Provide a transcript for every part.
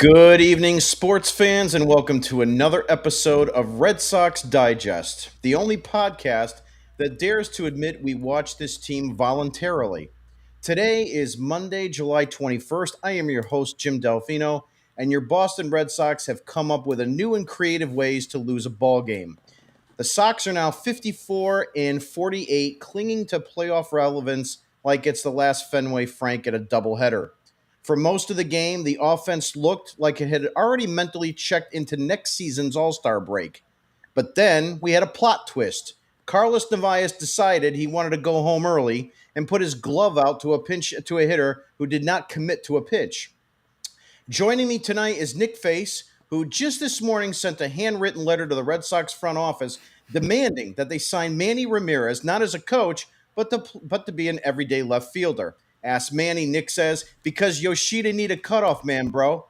Good evening, sports fans, and welcome to another episode of Red Sox Digest, the only podcast that dares to admit we watch this team voluntarily. Today is Monday, July 21st. I am your host, Jim Delfino, and your Boston Red Sox have come up with a new and creative ways to lose a ball game. The Sox are now 54 and 48, clinging to playoff relevance like it's the last Fenway Frank at a doubleheader. For most of the game, the offense looked like it had already mentally checked into next season's All-Star break. But then we had a plot twist. Carlos Narvaez decided he wanted to go home early and put his glove out to a hitter who did not commit to a pitch. Joining me tonight is Nick Face, who just this morning sent a handwritten letter to the Red Sox front office demanding that they sign Manny Ramirez not as a coach, but to be an everyday left fielder. Ask Manny, Nick says, because Yoshida need a cutoff man, bro.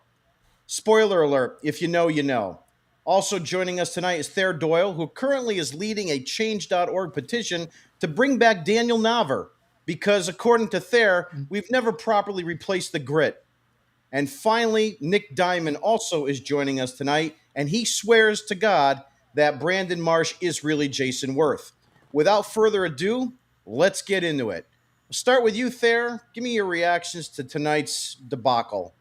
Spoiler alert, if you know, you know. Also joining us tonight is Thayer Doyle, who currently is leading a Change.org petition to bring back Daniel Navar, because according to Thayer, we've never properly replaced the grit. And finally, Nick Diamond also is joining us tonight, and he swears to God that Brandon Marsh is really Jason Worth. Without further ado, let's get into it. I'll start with you, Thayer. Give me your reactions to tonight's debacle.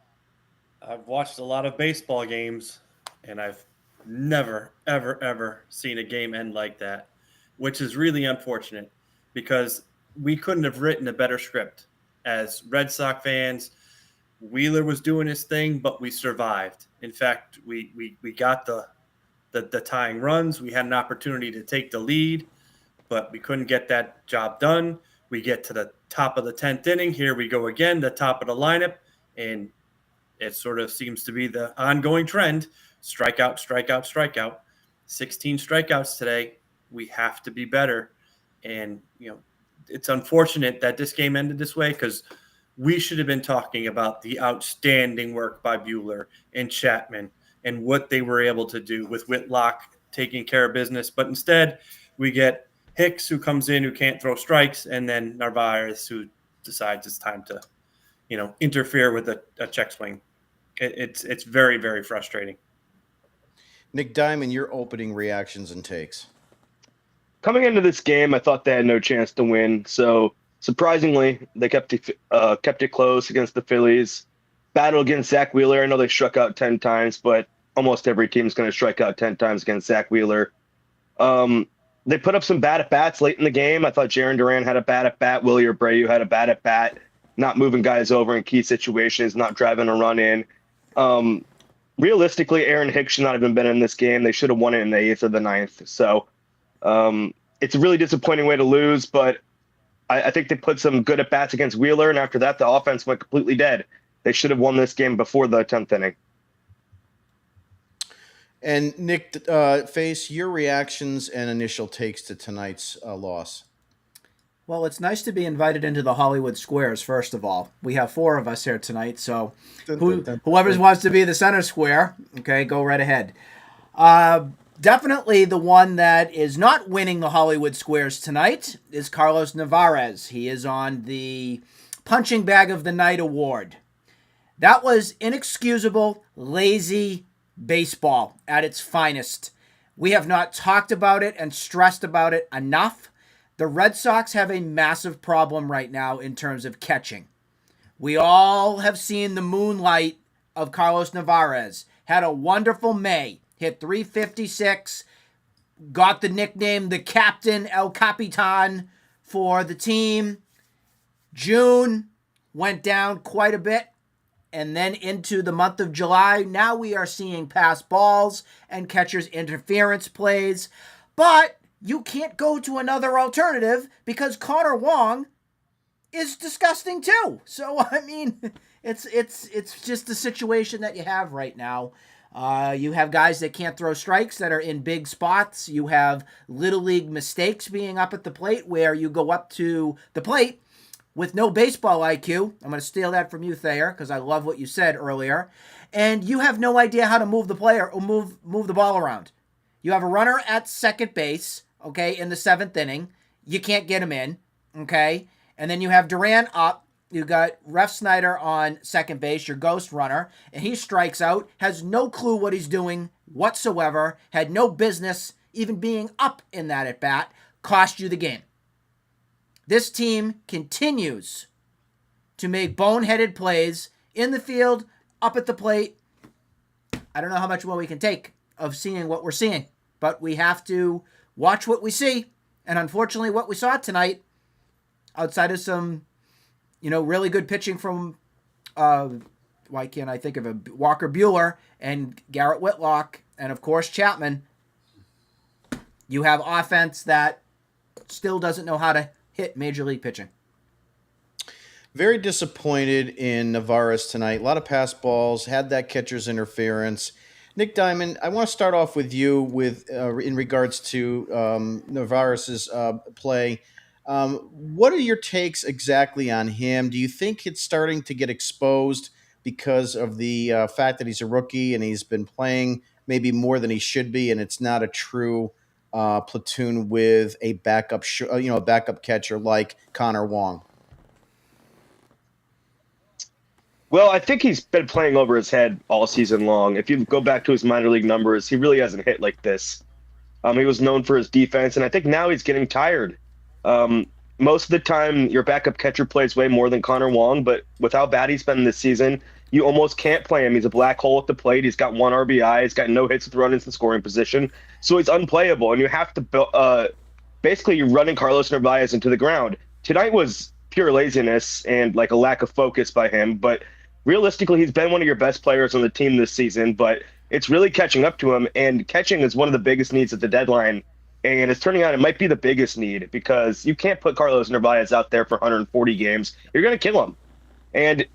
I've watched a lot of baseball games, and I've never, ever, ever seen a game end like that, which is really unfortunate because we couldn't have written a better script. As Red Sox fans, Wheeler was doing his thing, but we survived. In fact, we got the tying runs. We had an opportunity to take the lead, but we couldn't get that job done. We get to the top of the 10th inning. Here we go again, the top of the lineup, and it sort of seems to be the ongoing trend. Strikeout, strikeout, strikeout. 16 strikeouts today. We have to be better. And, it's unfortunate that this game ended this way because we should have been talking about the outstanding work by Buehler and Chapman and what they were able to do with Whitlock taking care of business. But instead, we get Hicks, who comes in, who can't throw strikes, and then Narvaez, who decides it's time to, interfere with a check swing. It's very, very frustrating. Nick Diamond, your opening reactions and takes. Coming into this game, I thought they had no chance to win. So surprisingly, they kept it close against the Phillies. Battle against Zach Wheeler. I know they struck out 10 times, but almost every team is going to strike out 10 times against Zach Wheeler. They put up some bad at-bats late in the game. I thought Jarren Duran had a bad at-bat. Willie Abreu had a bad at-bat, not moving guys over in key situations, not driving a run in. Realistically, Aaron Hicks should not have been in this game. They should have won it in the 8th or the 9th. So it's a really disappointing way to lose, but I think they put some good at-bats against Wheeler, and after that, the offense went completely dead. They should have won this game before the 10th inning. And Nick, Face, your reactions and initial takes to tonight's loss. Well, it's nice to be invited into the Hollywood Squares, first of all. We have 4 of us here tonight, so whoever wants to be the center square, okay, go right ahead. Definitely the one that is not winning the Hollywood Squares tonight is Carlos Narvaez. He is on the Punching Bag of the Night award. That was inexcusable, lazy baseball at its finest. We have not talked about it and stressed about it enough. The Red Sox have a massive problem right now in terms of catching. We all have seen the moonlight of Carlos Narvaez. Had a wonderful May. Hit .356. Got the nickname the Captain El Capitan for the team. June went down quite a bit. And then into the month of July, now we are seeing pass balls and catchers interference plays. But you can't go to another alternative because Connor Wong is disgusting too. So, I mean, it's just the situation that you have right now. You have guys that can't throw strikes that are in big spots. You have little league mistakes being up at the plate where you go up to the plate with no baseball IQ. I'm going to steal that from you, Thayer, because I love what you said earlier. And you have no idea how to move the player or move the ball around. You have a runner at second base, okay, in the 7th inning. You can't get him in, okay? And then you have Duran up You got Ref Snyder on second base, your ghost runner, and he strikes out, has no clue what he's doing whatsoever, had no business even being up in that at bat, cost you the game. This team continues to make boneheaded plays in the field, up at the plate. I don't know how much more we can take of seeing what we're seeing, but we have to watch what we see. And unfortunately, what we saw tonight, outside of some really good pitching from, why can't I think of him? Walker Buehler and Garrett Whitlock, and of course Chapman. You have offense that still doesn't know how to hit major league pitching. Very disappointed in Navarez tonight. A lot of pass balls, had that catcher's interference. Nick Diamond, I want to start off with you in regards to Navarez's play. What are your takes exactly on him? Do you think it's starting to get exposed because of the fact that he's a rookie and he's been playing maybe more than he should be, and it's not a true platoon with a backup, a backup catcher like Connor Wong? Well, I think he's been playing over his head all season long. If you go back to his minor league numbers, he really hasn't hit like this. He was known for his defense, and I think now he's getting tired. Most of the time, your backup catcher plays way more than Connor Wong, but with how bad he's been this season, you almost can't play him. He's a black hole at the plate. He's got 1 RBI. He's got no hits with runners in scoring position, so he's unplayable, and you have to basically you're running Carlos Narvaez into the ground. Tonight was pure laziness and like a lack of focus by him, but realistically, he's been one of your best players on the team this season, but it's really catching up to him, and catching is one of the biggest needs at the deadline, and it's turning out it might be the biggest need because you can't put Carlos Narvaez out there for 140 games. You're going to kill him, and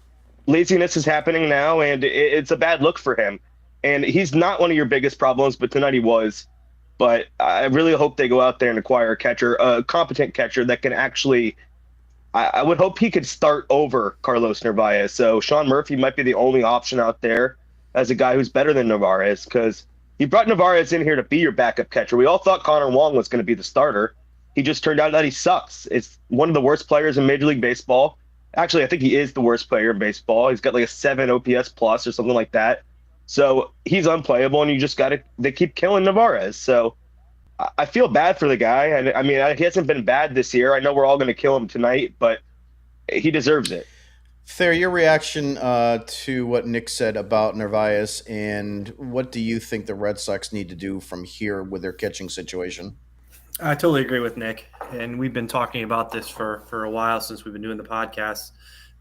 laziness is happening now, and it's a bad look for him, and he's not one of your biggest problems, but tonight he was, but I really hope they go out there and acquire a competent catcher that can actually – I would hope he could start over Carlos Narvaez. So Sean Murphy might be the only option out there as a guy who's better than Narvaez because he brought Narvaez in here to be your backup catcher. We all thought Connor Wong was going to be the starter. He just turned out that he sucks. It's one of the worst players in Major League Baseball. Actually, I think he is the worst player in baseball. He's got like a 7 OPS plus or something like that. So he's unplayable, and they keep killing Narvaez. So I feel bad for the guy. I mean, he hasn't been bad this year. I know we're all going to kill him tonight, but he deserves it. Thayer, your reaction to what Nick said about Narvaez, and what do you think the Red Sox need to do from here with their catching situation? I totally agree with Nick, and we've been talking about this for a while since we've been doing the podcast,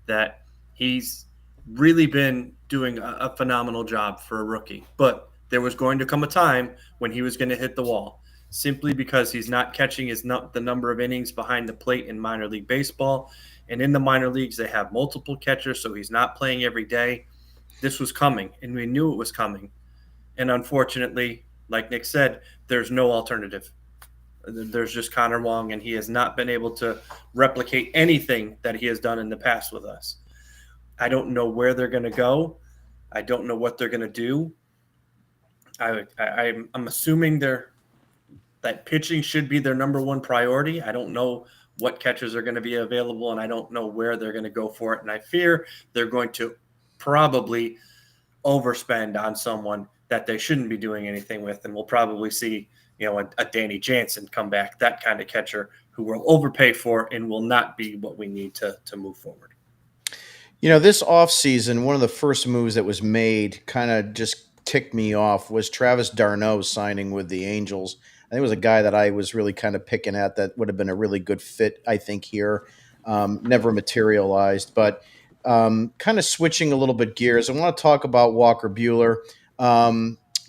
that he's really been doing a phenomenal job for a rookie. But there was going to come a time when he was going to hit the wall, simply because he's not catching the number of innings behind the plate in minor league baseball. And in the minor leagues, they have multiple catchers, so he's not playing every day. This was coming, and we knew it was coming. And unfortunately, like Nick said, there's no alternative. There's just Connor Wong, and he has not been able to replicate anything that he has done in the past with us. I don't know where they're going to go. I don't know what they're going to do. I'm assuming that pitching should be their number one priority. I don't know what catchers are going to be available, and I don't know where they're going to go for it. And I fear they're going to probably overspend on someone that they shouldn't be doing anything with, and we'll probably see a Danny Jansen come back, that kind of catcher who will overpay for and will not be what we need to move forward. This offseason, one of the first moves that was made kind of just ticked me off was Travis d'Arnaud signing with the Angels. I think it was a guy that I was really kind of picking at that would have been a really good fit, I think, here. Never materialized, but kind of switching a little bit gears. I want to talk about Walker Buehler.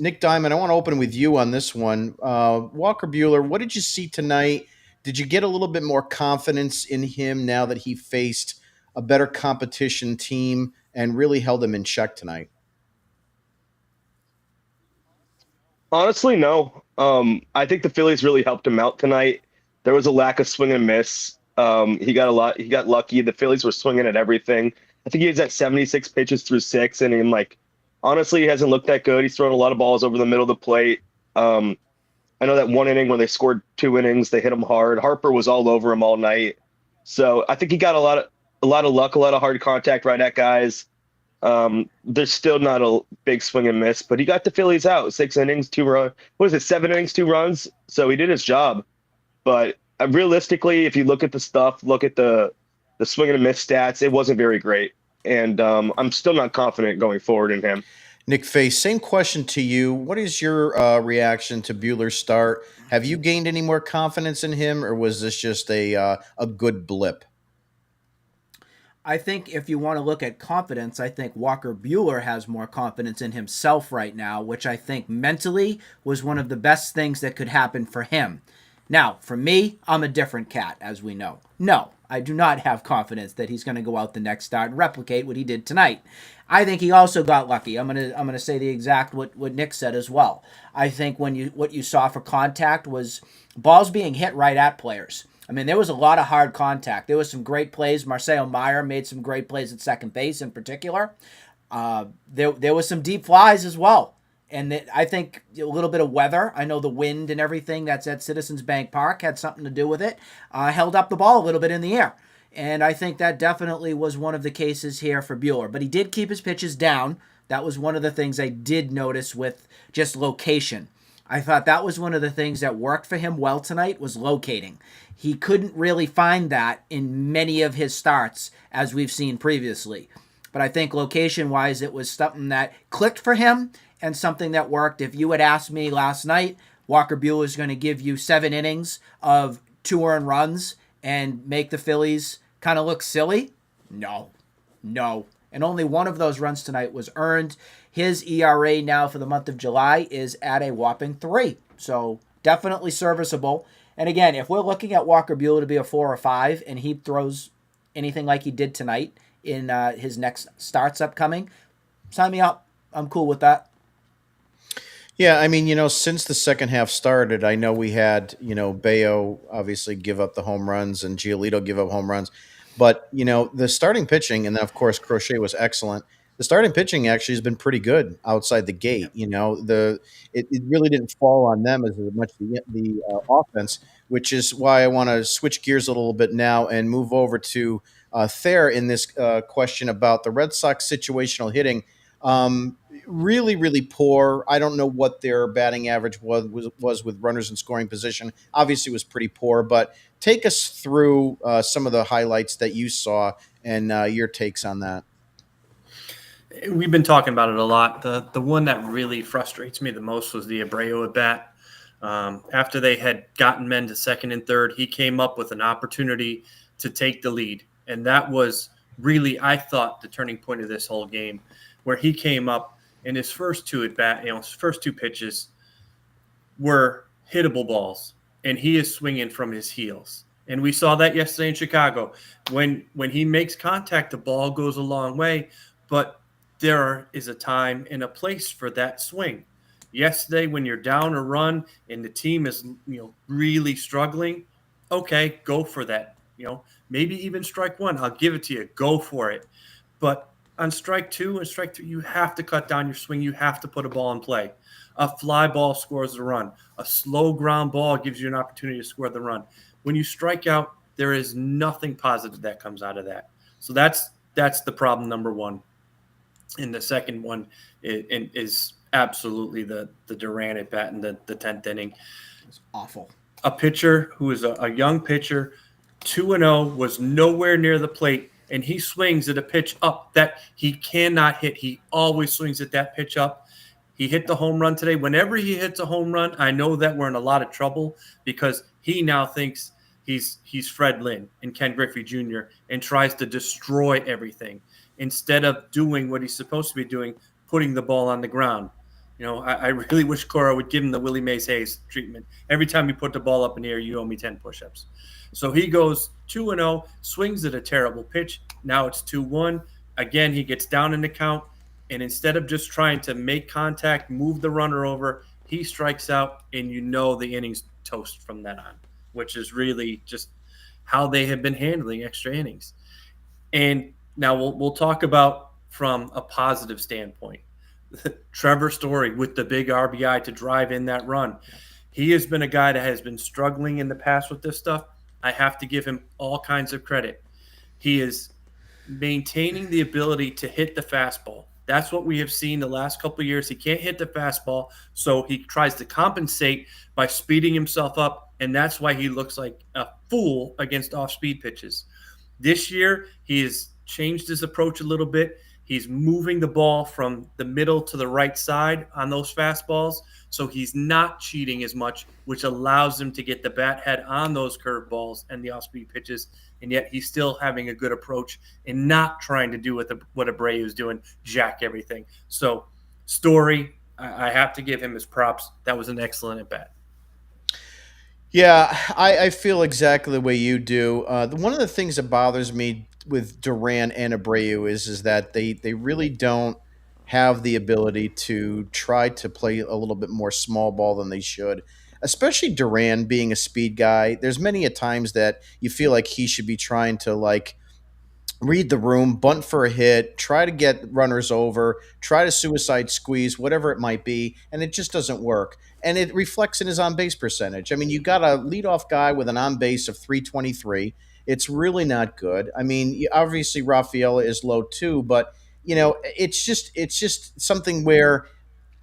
Nick Diamond, I want to open with you on this one. Walker Buehler, what did you see tonight? Did you get a little bit more confidence in him now that he faced a better competition team and really held him in check tonight? Honestly, no. I think the Phillies really helped him out tonight. There was a lack of swing and miss. He got lucky. The Phillies were swinging at everything. I think he was at 76 pitches through 6, and honestly, he hasn't looked that good. He's thrown a lot of balls over the middle of the plate. I know that one inning when they scored 2 innings, they hit him hard. Harper was all over him all night. So I think he got a a lot of luck, a lot of hard contact right at guys. There's still not a big swing and miss, but he got the Phillies out 6 innings, 2 runs. What is it? 7 innings, 2 runs. So he did his job. But realistically, if you look at the stuff, look at the swing and miss stats, it wasn't very great. And I'm still not confident going forward in him. Nick Face, same question to you. What is your reaction to Bueller's start? Have you gained any more confidence in him, or was this just a good blip? I think if you want to look at confidence, I think Walker Buehler has more confidence in himself right now, which I think mentally was one of the best things that could happen for him. Now, for me, I'm a different cat, as we know. No, I do not have confidence that he's going to go out the next start and replicate what he did tonight. I think he also got lucky. I'm gonna say the exact what Nick said as well. I think what you saw for contact was balls being hit right at players. I mean, there was a lot of hard contact. There was some great plays. Marcelo Meyer made some great plays at second base in particular. There was some deep flies as well. And I think a little bit of weather. I know the wind and everything that's at Citizens Bank Park had something to do with it. Held up the ball a little bit in the air. And I think that definitely was one of the cases here for Buehler. But he did keep his pitches down. That was one of the things I did notice with just location. I thought that was one of the things that worked for him well tonight was locating. He couldn't really find that in many of his starts as we've seen previously. But I think location-wise, it was something that clicked for him and something that worked. If you had asked me last night, Walker Buehler is going to give you 7 innings of 2 earned runs and make the Phillies kind of look silly? No. And only one of those runs tonight was earned. His ERA now for the month of July is at a whopping 3. So definitely serviceable. And again, if we're looking at Walker Buehler to be a 4 or 5 and he throws anything like he did tonight in his next starts upcoming, sign me up. I'm cool with that. Yeah, I mean, since the second half started, I know we had, Bayo obviously give up the home runs and Giolito give up home runs. But, the starting pitching, and then, of course, Crochet was excellent. The starting pitching actually has been pretty good outside the gate. It really didn't fall on them as much the offense, which is why I want to switch gears a little bit now and move over to Thayer in this question about the Red Sox situational hitting. Really, really poor. I don't know what their batting average was with runners in scoring position. Obviously, it was pretty poor, but take us through some of the highlights that you saw and your takes on that. We've been talking about it a lot. The one that really frustrates me the most was the Abreu at bat. After they had gotten men to second and third, he came up with an opportunity to take the lead. And that was really, I thought, the turning point of this whole game, where he came up and his first 2 at bat, his first 2 pitches were hittable balls, and he is swinging from his heels. And we saw that yesterday in Chicago. When he makes contact, the ball goes a long way, but there is a time and a place for that swing. Yesterday, when you're down a run and the team is really struggling, okay, go for that. Maybe even strike 1. I'll give it to you. Go for it. But on strike 2 and strike 3, you have to cut down your swing. You have to put a ball in play. A fly ball scores the run. A slow ground ball gives you an opportunity to score the run. When you strike out, there is nothing positive that comes out of that. So that's the problem number 1. And the second one is absolutely the Durant at bat in the 10th inning. It's awful. A pitcher who is a young pitcher, 2-0, was nowhere near the plate, and he swings at a pitch up that he cannot hit. He always swings at that pitch up. He hit the home run today. Whenever he hits a home run, I know that we're in a lot of trouble because he now thinks he's Fred Lynn and Ken Griffey Jr. and tries to destroy everything instead of doing what he's supposed to be doing, putting the ball on the ground. I really wish Cora would give him the Willie Mays Hayes treatment. Every time you put the ball up in the air, you owe me 10 push-ups. So he goes 2-0, swings at a terrible pitch. Now it's 2-1. Again, he gets down in the count, and instead of just trying to make contact, move the runner over, he strikes out, and the inning's toast from then on, which is really just how they have been handling extra innings. And now we'll talk about from a positive standpoint. Trevor Story with the big RBI to drive in that run. He has been a guy that has been struggling in the past with this stuff. I have to give him all kinds of credit. He is maintaining the ability to hit the fastball. That's what we have seen the last couple of years. He can't hit the fastball, so he tries to compensate by speeding himself up, and that's why he looks like a fool against off-speed pitches. This year, he has changed his approach a little bit. He's moving the ball from the middle to the right side on those fastballs, so he's not cheating as much, which allows him to get the bat head on those curveballs and the off-speed pitches, and yet he's still having a good approach and not trying to do what Abreu is doing, jack everything. So, Story, I have to give him his props. That was an excellent at bat. Yeah, I feel exactly the way you do. One of the things that bothers me with Duran and Abreu is that they really don't have the ability to try to play a little bit more small ball than they should. Especially Duran being a speed guy. There's many a times that you feel like he should be trying to like read the room, bunt for a hit, try to get runners over, try to suicide squeeze, whatever it might be, and it just doesn't work. And it reflects in his on base percentage. I mean, you got a leadoff guy with an on base of 323. It's really not good. I mean, obviously Rafaela is low too, but it's just something where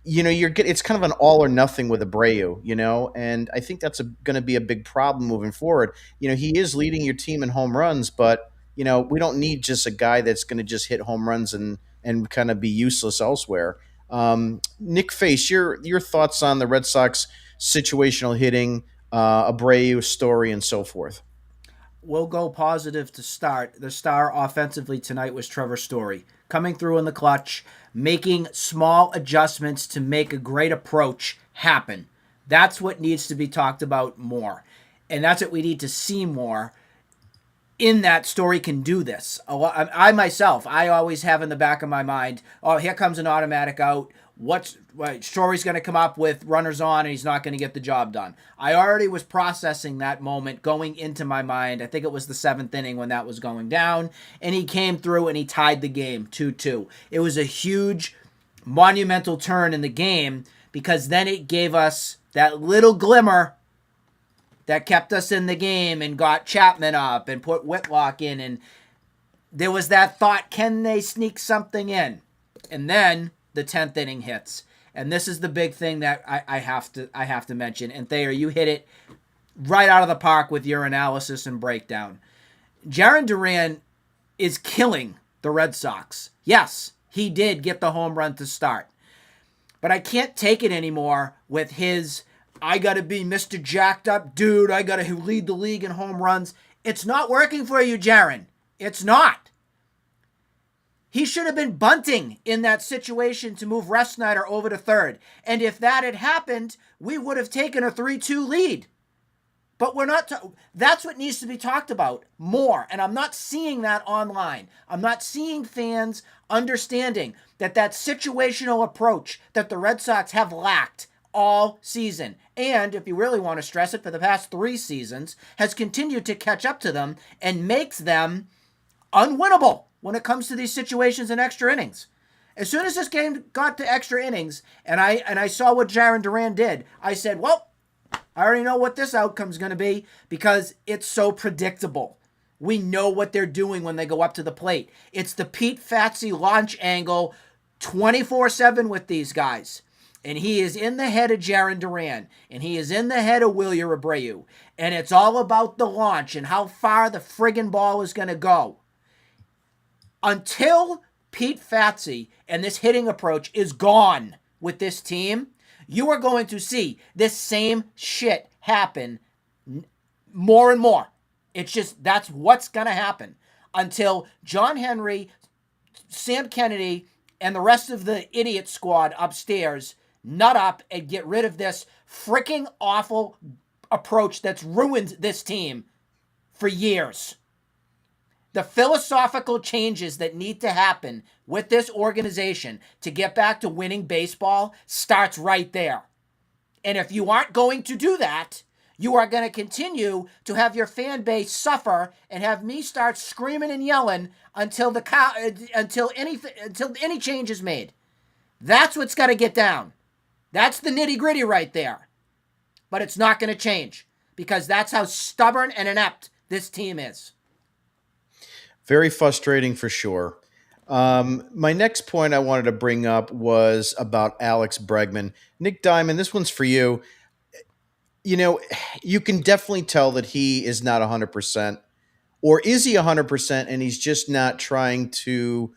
it's kind of an all or nothing with Abreu, and I think that's going to be a big problem moving forward. He is leading your team in home runs, but we don't need just a guy that's going to just hit home runs and kind of be useless elsewhere. Nick Face, your thoughts on the Red Sox situational hitting, Abreu story, and so forth. We'll go positive to start. The star offensively tonight was Trevor Story, coming through in the clutch, making small adjustments to make a great approach happen. That's what needs to be talked about more. And that's what we need to see more in that. Story can do this. I myself, I always have in the back of my mind, oh, here comes an automatic out. Story's going to come up with runners on and he's not going to get the job done. I already was processing that moment going into my mind. I think it was the 7th inning when that was going down, and he came through and he tied the game 2-2. It was a huge, monumental turn in the game because then it gave us that little glimmer that kept us in the game and got Chapman up and put Whitlock in, and there was that thought, can they sneak something in? And then the 10th inning hits. And this is the big thing that I have to mention. And Thayer, you hit it right out of the park with your analysis and breakdown. Jarren Duran is killing the Red Sox. Yes, he did get the home run to start. But I can't take it anymore with his, I got to be Mr. Jacked Up dude. I got to lead the league in home runs. It's not working for you, Jarren. It's not. He should have been bunting in that situation to move Refsnyder over to third. And if that had happened, we would have taken a 3-2 lead. But we're not. That's what needs to be talked about more. And I'm not seeing that online. I'm not seeing fans understanding that situational approach that the Red Sox have lacked all season, and if you really want to stress it, for the past 3 seasons, has continued to catch up to them and makes them unwinnable when it comes to these situations in extra innings. As soon as this game got to extra innings, and I saw what Jarren Duran did, I said, well, I already know what this outcome's going to be because it's so predictable. We know what they're doing when they go up to the plate. It's the Pete Fatsy launch angle 24/7 with these guys. And he is in the head of Jarren Duran, and he is in the head of Wilyer Abreu. And it's all about the launch and how far the friggin' ball is going to go. Until Pete Fatsy and this hitting approach is gone with this team, you are going to see this same shit happen more and more. It's just, that's what's going to happen until John Henry, Sam Kennedy, and the rest of the idiot squad upstairs nut up and get rid of this freaking awful approach that's ruined this team for years. The philosophical changes that need to happen with this organization to get back to winning baseball starts right there. And if you aren't going to do that, you are going to continue to have your fan base suffer and have me start screaming and yelling until any change is made. That's what's got to get down. That's the nitty-gritty right there. But it's not going to change because that's how stubborn and inept this team is. Very frustrating for sure. My next point I wanted to bring up was about Alex Bregman. Nick Diamond, this one's for you. You know, you can definitely tell that he is not 100%. Or is he 100% and he's just not trying to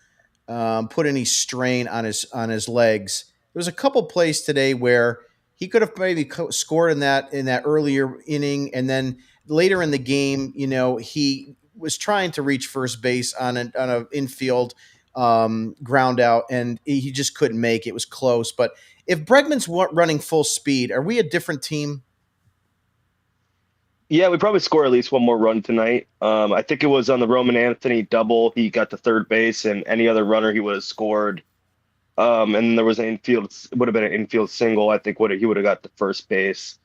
put any strain on his legs? There was a couple plays today where he could have maybe scored in that earlier inning, and then later in the game, he was trying to reach first base on a infield ground out, and he just couldn't make it. It was close, but if Bregman's running full speed, are we a different team? Yeah, we probably score at least one more run tonight. I think it was on the Roman Anthony double. He got to third base, and any other runner he would have scored. And there was an infield, it would have been an infield single. I think he would have got to first base.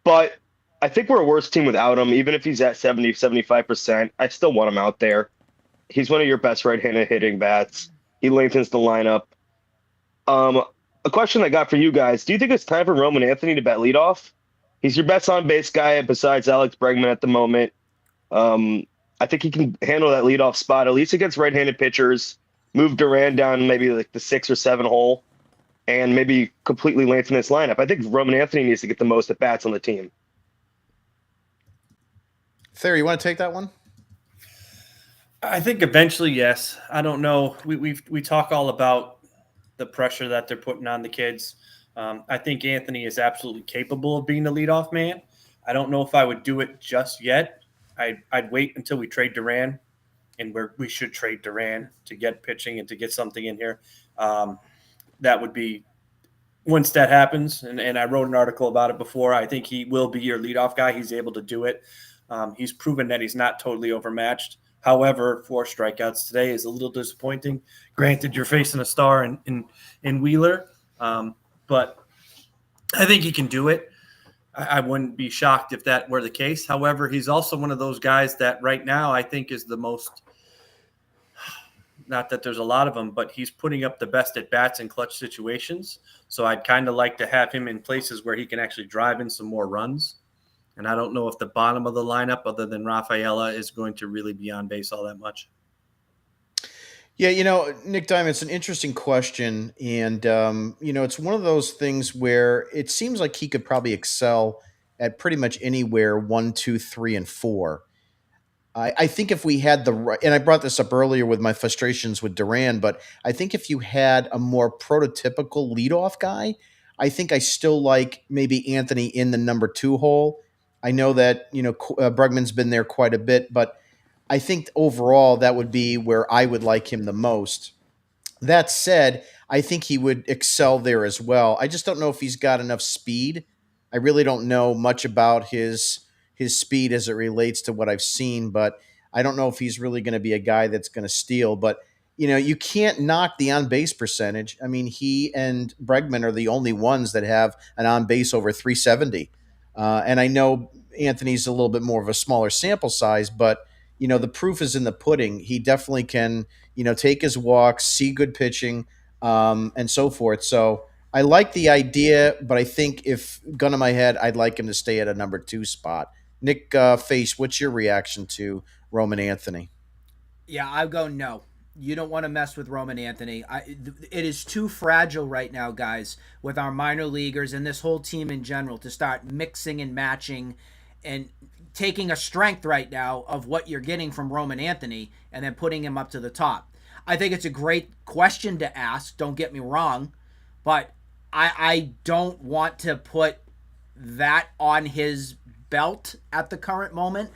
But I think we're a worse team without him. Even if he's at 70, 75%, I still want him out there. He's one of your best right-handed hitting bats. He lengthens the lineup. A question I got for you guys: do you think it's time for Roman Anthony to bat leadoff? He's your best on base guy besides Alex Bregman at the moment. I think he can handle that leadoff spot, at least against right-handed pitchers. Move Duran down maybe like the 6 or 7 hole, and maybe completely lengthen his lineup. I think Roman Anthony needs to get the most at bats on the team. Thayer, you want to take that one? I think eventually, yes. I don't know. We talk all about the pressure that they're putting on the kids. I think Anthony is absolutely capable of being the leadoff man. I don't know if I would do it just yet. I'd wait until we trade Duran, and we should trade Duran to get pitching and to get something in here. That would be once that happens, and I wrote an article about it before. I think he will be your leadoff guy. He's able to do it. He's proven that he's not totally overmatched. However, 4 strikeouts today is a little disappointing. Granted, you're facing a star in Wheeler, but I think he can do it. I wouldn't be shocked if that were the case. However, he's also one of those guys that right now I think is the most – not that there's a lot of them, but he's putting up the best at-bats in clutch situations. So I'd kind of like to have him in places where he can actually drive in some more runs. And I don't know if the bottom of the lineup, other than Rafaela, is going to really be on base all that much. Yeah, Nick Diamond, it's an interesting question. And, it's one of those things where it seems like he could probably excel at pretty much anywhere 1, 2, 3, and 4. I think if we had the right, and I brought this up earlier with my frustrations with Duran, but I think if you had a more prototypical leadoff guy, I think I still like maybe Anthony in the number 2 hole. I know that, Bregman's been there quite a bit, but I think overall that would be where I would like him the most. That said, I think he would excel there as well. I just don't know if he's got enough speed. I really don't know much about his speed as it relates to what I've seen, but I don't know if he's really going to be a guy that's going to steal. But you can't knock the on base percentage. I mean, he and Bregman are the only ones that have an on base over 370. And I know Anthony's a little bit more of a smaller sample size, but the proof is in the pudding. He definitely can, take his walks, see good pitching, and so forth. So I like the idea, but I think if gun to my head, I'd like him to stay at a number 2 spot. Nick Face, what's your reaction to Roman Anthony? Yeah, I go no. You don't want to mess with Roman Anthony. It is too fragile right now, guys, with our minor leaguers and this whole team in general to start mixing and matching and taking a strength right now of what you're getting from Roman Anthony and then putting him up to the top. I think it's a great question to ask, don't get me wrong, but I don't want to put that on his belt at the current moment.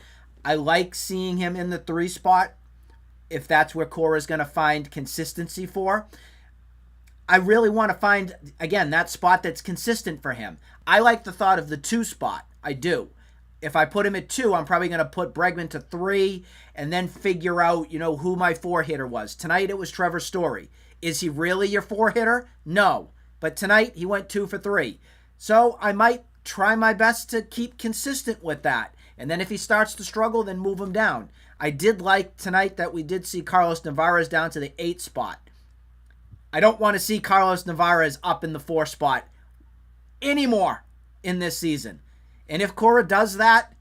I like seeing him in the 3 spot if that's where Cora is going to find consistency for. I really want to find, again, that spot that's consistent for him. I like the thought of the 2 spot. I do. If I put him at 2, I'm probably going to put Bregman to 3 and then figure out, who my 4 hitter was. Tonight it was Trevor Story. Is he really your 4 hitter? No. But tonight he went 2 for 3. So I might try my best to keep consistent with that. And then if he starts to struggle, then move him down. I did like tonight that we did see Carlos Navarez down to the 8 spot. I don't want to see Carlos Navarez up in the 4 spot anymore in this season. And if Cora does that,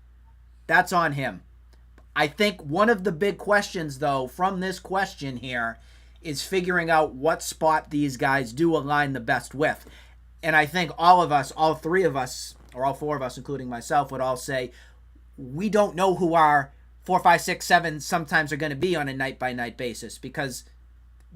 that's on him. I think one of the big questions, though, from this question here is figuring out what spot these guys do align the best with. And I think all of us, all three of us, or all four of us, including myself, would all say we don't know who our 4, 5, 6, 7 sometimes are going to be on a night by night basis because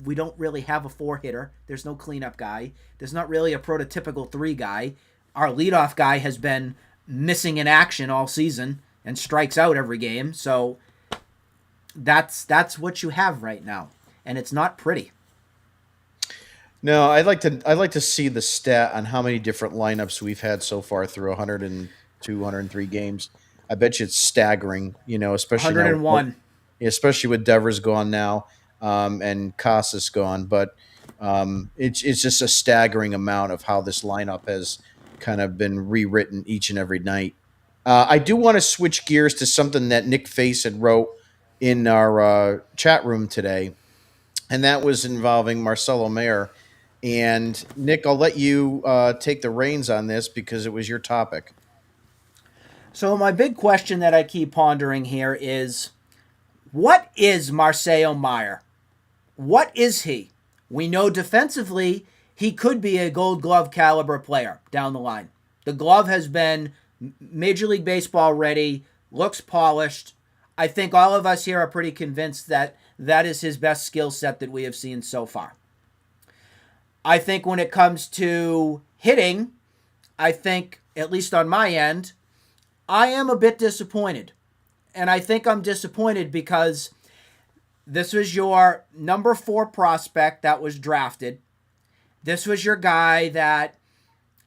we don't really have a 4 hitter. There's no cleanup guy. There's not really a prototypical 3 guy. Our leadoff guy has been missing in action all season and strikes out every game. So that's what you have right now, and it's not pretty. No, I'd like to see the stat on how many different lineups we've had so far through 102, 103 games. I bet you it's staggering, especially now, 101. especially with Devers gone now, and Casas gone. But it's just a staggering amount of how this lineup has kind of been rewritten each and every night. I do want to switch gears to something that Nick Face had wrote in our chat room today, and that was involving Marcelo Mayer. And Nick, I'll let you take the reins on this because it was your topic. So my big question that I keep pondering here is, what is Marcelo Mayer? What is he? We know defensively he could be a Gold Glove caliber player down the line. The glove has been Major League Baseball ready, looks polished. I think all of us here are pretty convinced that that is his best skill set that we have seen so far. I think when it comes to hitting, I think, at least on my end, I am a bit disappointed. And I think I'm disappointed because this was your number 4 prospect that was drafted. This was your guy that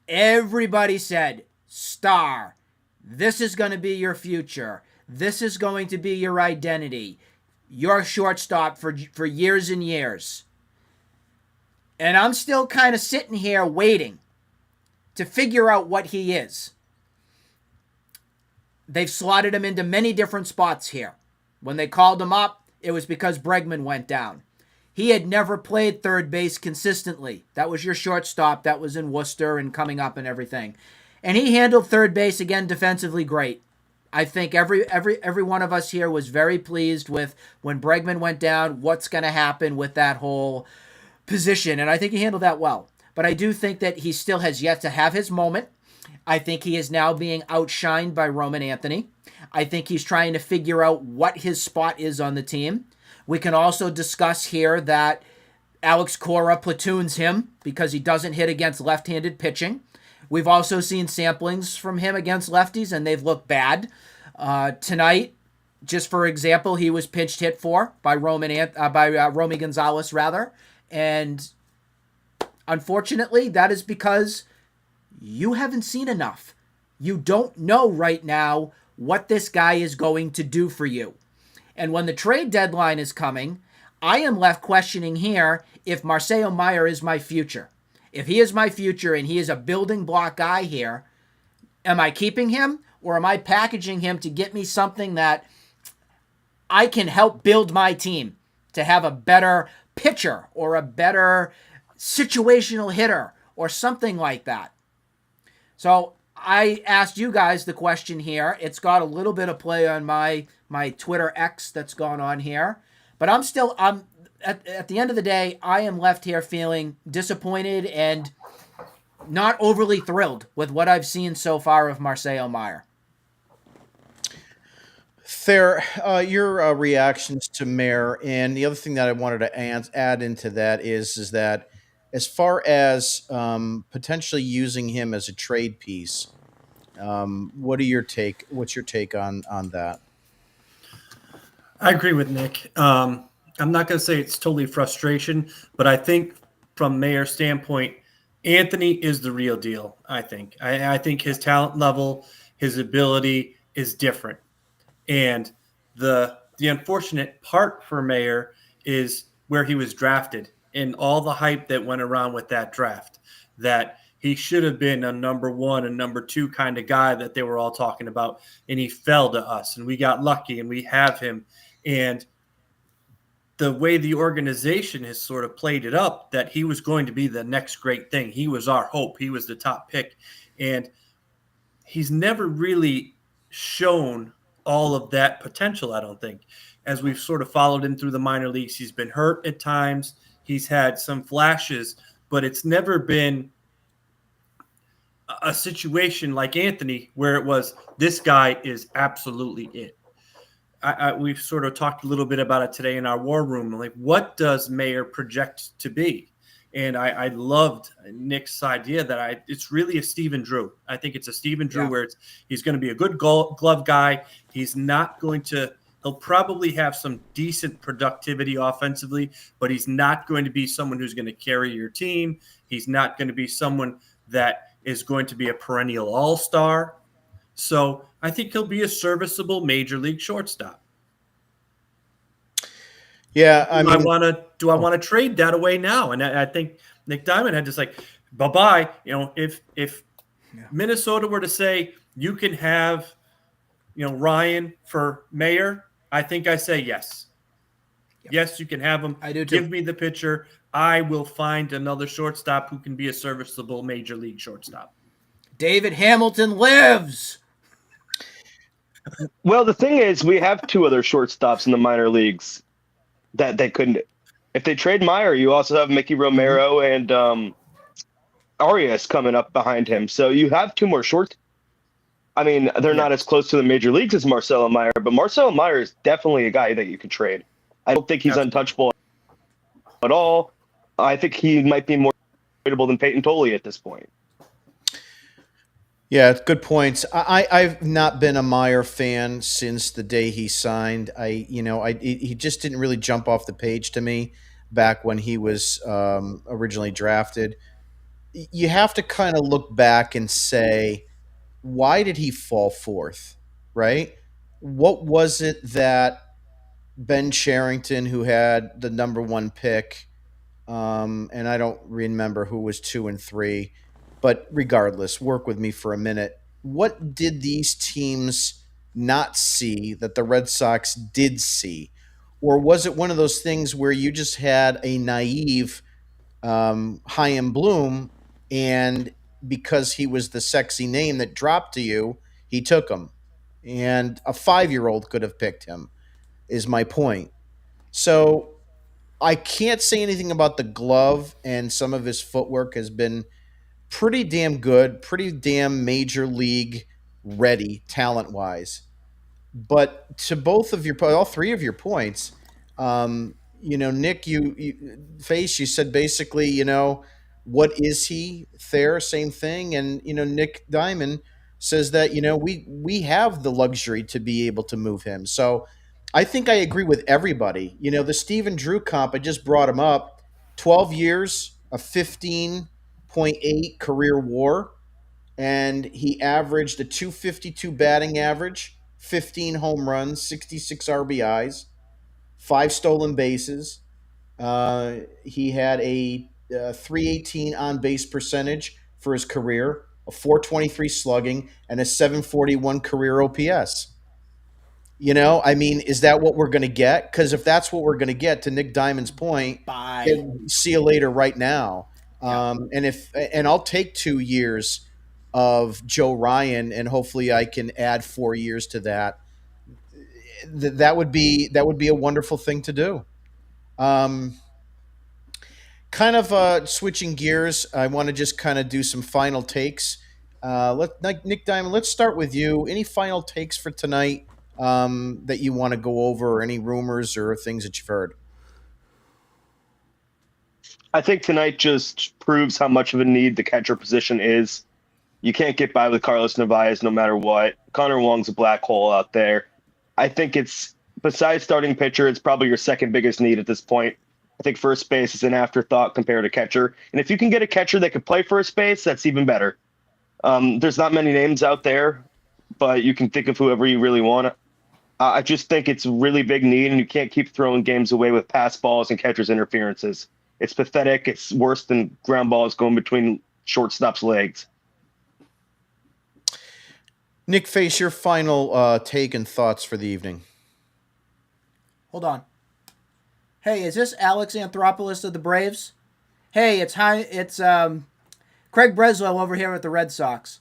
everybody said, star, this is going to be your future. This is going to be your identity. Your shortstop for years and years. And I'm still kind of sitting here waiting to figure out what he is. They've slotted him into many different spots here. When they called him up, it was because Bregman went down. He had never played third base consistently. That was your shortstop that was in Worcester and coming up and everything. And he handled third base again defensively great. I think every one of us here was very pleased with when Bregman went down, what's going to happen with that whole position. And I think he handled that well. But I do think that he still has yet to have his moment. I think he is now being outshined by Roman Anthony. I think he's trying to figure out what his spot is on the team. We can also discuss here that Alex Cora platoons him because he doesn't hit against left-handed pitching. We've also seen samplings from him against lefties, and they've looked bad. Tonight, just for example, he was pinch hit for by Romy Gonzalez, rather. And unfortunately, that is because you haven't seen enough. You don't know right now what this guy is going to do for you. And when the trade deadline is coming, I am left questioning here if Marcelo Mayer is my future. If he is my future and he is a building block guy here, am I keeping him or am I packaging him to get me something that I can help build my team to have a better pitcher or a better situational hitter or something like that? So I asked you guys the question here. It's got a little bit of play on my Twitter X that's gone on here. But I'm at the end of the day, I am left here feeling disappointed and not overly thrilled with what I've seen so far of Marcelo Mayer. Thayer, your reactions to Mayer, and the other thing that I wanted to add into that is that as far as potentially using him as a trade piece, what's your take on that? I agree with Nick. I'm not going to say it's totally frustration, but I think from Mayer's standpoint, Anthony is the real deal. I think his talent level, his ability is different. And the unfortunate part for Mayer is where he was drafted and all the hype that went around with that draft, that he should have been a number 1 and number 2 kind of guy that they were all talking about. And he fell to us and we got lucky and we have him. And the way the organization has sort of played it up, that he was going to be the next great thing. He was our hope. He was the top pick. And he's never really shown all of that potential, I don't think. As we've sort of followed him through the minor leagues, he's been hurt at times. He's had some flashes, but it's never been a situation like Anthony where it was, this guy is absolutely it. We've sort of talked a little bit about it today in our war room. Like, what does Mayer project to be? And I loved Nick's idea that it's really a Stephen Drew. I think it's a Stephen Drew where he's going to be a good glove guy. He's not going to – he'll probably have some decent productivity offensively, but he's not going to be someone who's going to carry your team. He's not going to be someone that is going to be a perennial all-star. So I think he'll be a serviceable major league shortstop. Yeah, I do I mean, want to trade that away now? And I think Nick Diamond had just like, bye-bye. If Minnesota were to say you can have, Ryan for Mayer, I think I say yes. Yep. Yes, you can have him. I do too. Give me the pitcher. I will find another shortstop who can be a serviceable major league shortstop. David Hamilton lives. Well, the thing is, we have two other shortstops in the minor leagues that they couldn't. If they trade Meyer, you also have Mickey Romero and Arias coming up behind him. So you have two more shorts. I mean, they're not as close to the major leagues as Marcelo Meyer, but Marcelo Meyer is definitely a guy that you could trade. I don't think he's untouchable at all. I think he might be more tradable than Peyton Tolley at this point. Yeah, good points. I've not been a Meyer fan since the day he signed. He just didn't really jump off the page to me back when he was originally drafted. You have to kind of look back and say, why did he fall fourth, right? What was it that Ben Cherington, who had the number one pick, and I don't remember who was 2 and 3, but regardless, work with me for a minute. What did these teams not see that the Red Sox did see? Or was it one of those things where you just had a naive Chaim Bloom, and because he was the sexy name that dropped to you, he took him? And a 5-year-old could have picked him, is my point. So I can't say anything about the glove, and some of his footwork has been pretty damn good, pretty damn major league ready talent-wise. But to all three of your points, Nick, you Face, you said basically, what is he? Thayer, same thing. And, Nick Diamond says that, we have the luxury to be able to move him. So I think I agree with everybody. The Stephen Drew comp, I just brought him up, 12 years, a 15.8 career WAR, and he averaged a 252 batting average, 15 home runs, 66 RBIs, 5 stolen bases. He had a 318 on base percentage for his career, a 423 slugging, and a 741 career OPS. Is that what we're going to get? Because if that's what we're going to get, to Nick Diamond's point, Bye. See you later right now. And I'll take 2 years of Joe Ryan, and hopefully I can add 4 years to that. That would be a wonderful thing to do. Kind of switching gears, I want to just kind of do some final takes. Nick Diamond, let's start with you. Any final takes for tonight that you want to go over, or any rumors or things that you've heard? I think tonight just proves how much of a need the catcher position is. You can't get by with Carlos Narvaez no matter what. Connor Wong's a black hole out there. I think it's, besides starting pitcher, it's probably your second biggest need at this point. I think first base is an afterthought compared to catcher. And if you can get a catcher that can play first base, that's even better. There's not many names out there, but you can think of whoever you really want. I just think it's a really big need, and you can't keep throwing games away with pass balls and catcher's interferences. It's pathetic. It's worse than ground balls going between shortstop's legs. Nick Face, your final take and thoughts for the evening. Hold on. Hey, is this Alex Anthopoulos of the Braves? Hey, it's Craig Breslow over here at the Red Sox.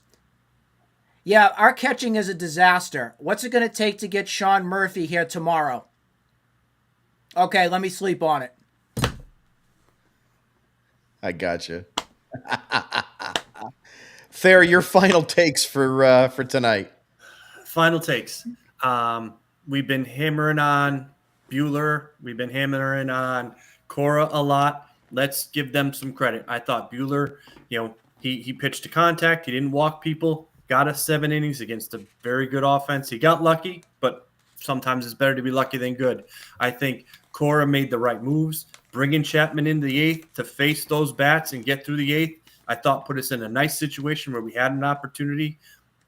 Yeah, our catching is a disaster. What's it going to take to get Sean Murphy here tomorrow? Okay, let me sleep on it. I gotcha. Thayer, your final takes for tonight. Final takes. Um, we've been hammering on Bueller. We've been hammering on Cora a lot. Let's give them some credit. I thought Bueller, he pitched to contact. He didn't walk people. Got us 7 innings against a very good offense. He got lucky, but sometimes it's better to be lucky than good. I think Cora made the right moves. Bringing Chapman into the eighth to face those bats and get through the eighth, I thought put us in a nice situation where we had an opportunity.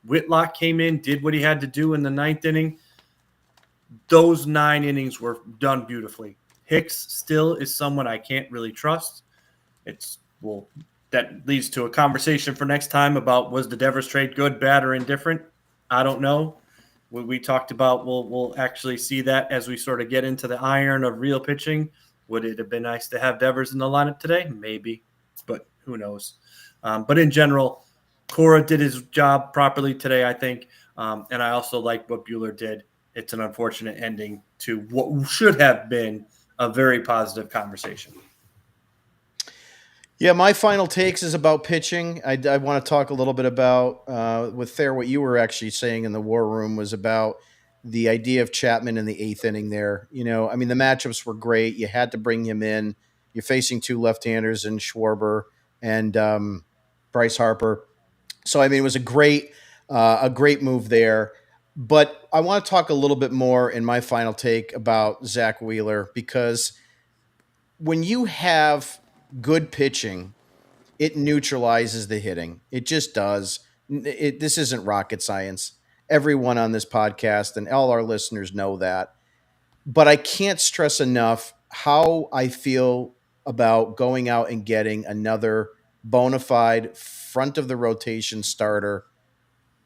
Whitlock came in, did what he had to do in the ninth inning. Those 9 innings were done beautifully. Hicks still is someone I can't really trust. That leads to a conversation for next time about was the Devers trade good, bad, or indifferent? I don't know. What we talked about, we'll actually see that as we sort of get into the iron of real pitching. Would it have been nice to have Devers in the lineup today? Maybe, but who knows? But in general, Cora did his job properly today, I think. And I also like what Bueller did. It's an unfortunate ending to what should have been a very positive conversation. Yeah, my final takes is about pitching. I want to talk a little bit about with Thayer what you were actually saying in the war room was about the idea of Chapman in the eighth inning there. I mean, the matchups were great. You had to bring him in. You're facing two left-handers in Schwarber and Bryce Harper. So I mean, it was a great move there. But I want to talk a little bit more in my final take about Zach Wheeler because when you have good pitching, it neutralizes the hitting. It just does. This isn't rocket science. Everyone on this podcast and all our listeners know that. But I can't stress enough how I feel about going out and getting another bona fide front of the rotation starter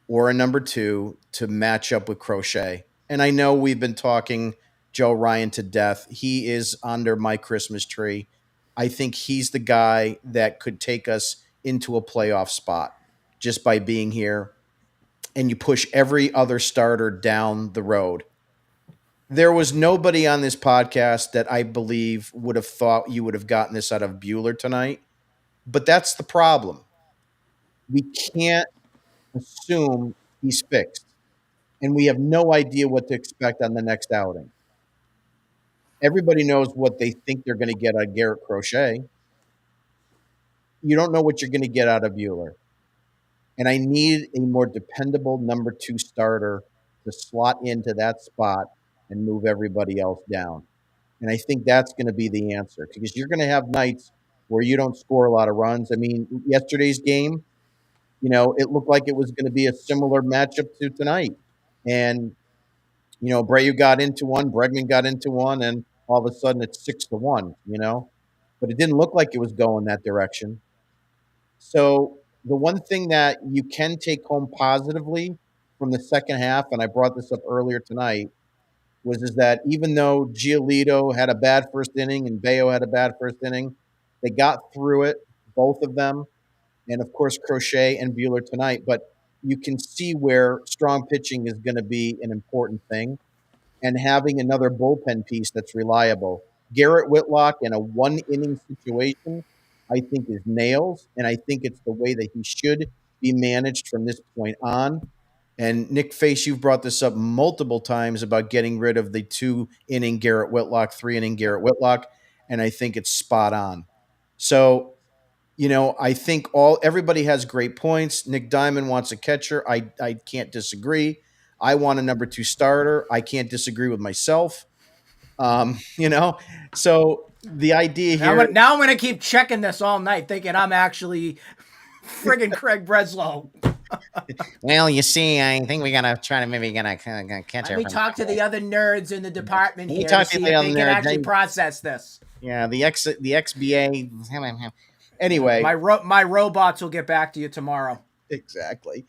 or a number two to match up with Crochet. And I know we've been talking Joe Ryan to death. He is under my Christmas tree. I think he's the guy that could take us into a playoff spot just by being here. And you push every other starter down the road. There was nobody on this podcast that I believe would have thought you would have gotten this out of Bueller tonight. But that's the problem. We can't assume he's fixed, and we have no idea what to expect on the next outing. Everybody knows what they think they're going to get out of Garrett Crochet. You don't know what you're going to get out of Bueller. And I need a more dependable number two starter to slot into that spot and move everybody else down. And I think that's going to be the answer because you're going to have nights where you don't score a lot of runs. I mean, yesterday's game, it looked like it was going to be a similar matchup to tonight. And Brayu got into one, Bregman got into one, and all of a sudden it's 6-1, But it didn't look like it was going that direction. So the one thing that you can take home positively from the second half, and I brought this up earlier tonight, is that even though Giolito had a bad first inning and Bayo had a bad first inning, they got through it, both of them, and of course Crochet and Bueller tonight. But you can see where strong pitching is going to be an important thing and having another bullpen piece that's reliable. Garrett Whitlock in a one inning situation, I think, is nails, and I think it's the way that he should be managed from this point on. And Nick Face, you've brought this up multiple times about getting rid of the 2 inning Garrett Whitlock, 3 inning Garrett Whitlock, and I think it's spot on. So, I think everybody has great points. Nick Diamond wants a catcher. I can't disagree. I want a number two starter. I can't disagree with myself. So the idea here. Now I'm going to keep checking this all night, thinking I'm actually friggin' Craig Breslow. Well, you see, I think we gotta try to maybe catch her. Let me talk to the other nerds in the department here to talk see to if the they other can nerds. actually process this. Yeah, the XBA. Anyway, my robots will get back to you tomorrow. Exactly.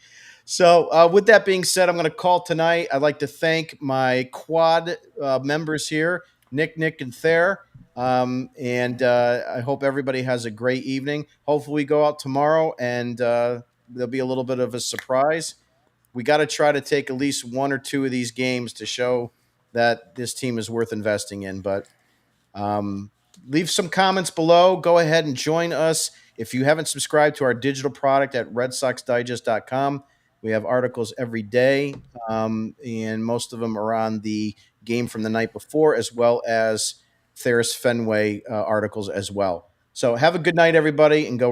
So with that being said, I'm going to call tonight. I'd like to thank my quad members here, Nick, and Thayer. And I hope everybody has a great evening. Hopefully we go out tomorrow and there'll be a little bit of a surprise. we got to try to take at least one or two of these games to show that this team is worth investing in. But leave some comments below. Go ahead and join us. If you haven't subscribed to our digital product at redsoxdigest.com, we have articles every day, and most of them are on the game from the night before, as well as Ferris Fenway articles as well. So have a good night, everybody, and go